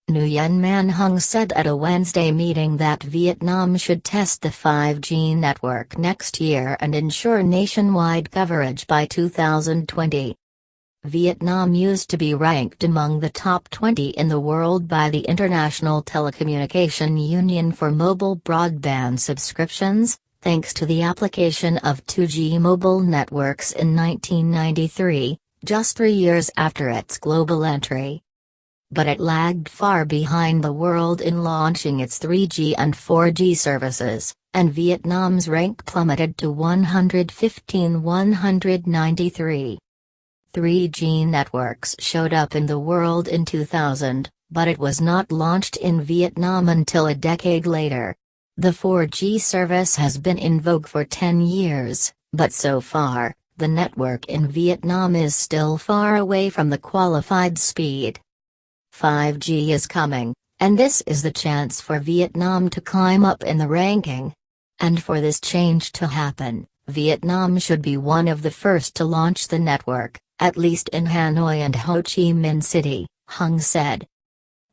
Nguyen Manh Hung said at a Wednesday meeting that Vietnam should test the 5G network next year and ensure nationwide coverage by 2020. Vietnam used to be ranked among the top 20 in the world by the International Telecommunication Union for mobile broadband subscriptions, thanks to the application of 2G mobile networks in 1993, just 3 years after its global entry. But it lagged far behind the world in launching its 3G and 4G services, and Vietnam's rank plummeted to 193. 3G networks showed up in the world in 2000, but it was not launched in Vietnam until a decade later. The 4G service has been in vogue for 10 years, but so far, the network in Vietnam is still far away from the qualified speed. 5G is coming, and this is the chance for Vietnam to climb up in the ranking. And for this change to happen, Vietnam should be one of the first to launch the network, at least in Hanoi and Ho Chi Minh City, Hung said.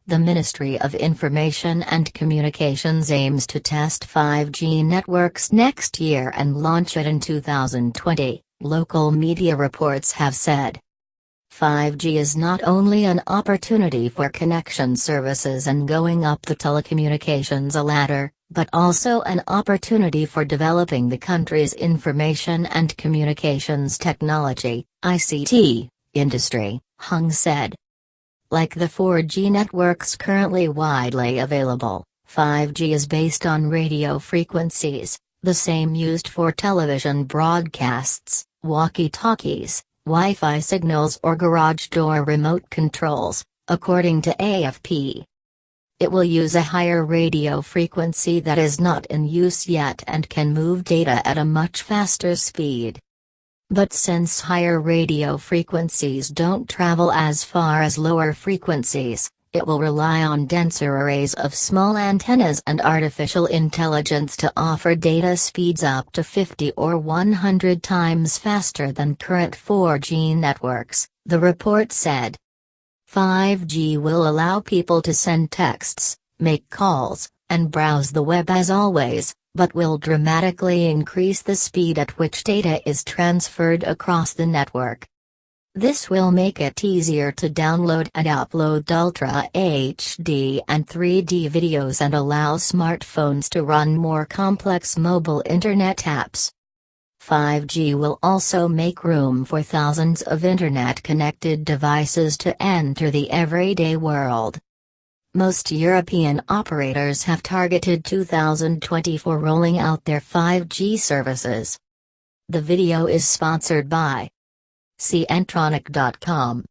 The Ministry of Information and Communications aims to test 5G networks next year and launch it in 2020, local media reports have said. 5G is not only an opportunity for connection services and going up the telecommunications ladder, but also an opportunity for developing the country's information and communications technology (ICT) industry, Hung said. Like the 4G networks currently widely available, 5G is based on radio frequencies, the same used for television broadcasts, walkie-talkies, Wi-Fi signals or garage door remote controls, according to AFP. It will use a higher radio frequency that is not in use yet and can move data at a much faster speed. But since higher radio frequencies don't travel as far as lower frequencies, it will rely on denser arrays of small antennas and artificial intelligence to offer data speeds up to 50 or 100 times faster than current 4G networks, the report said. 5G will allow people to send texts, make calls, and browse the web as always, but will dramatically increase the speed at which data is transferred across the network. This will make it easier to download and upload Ultra HD and 3D videos and allow smartphones to run more complex mobile internet apps. 5G will also make room for thousands of internet-connected devices to enter the everyday world. Most European operators have targeted 2020 for rolling out their 5G services. The video is sponsored by CNtronic.com.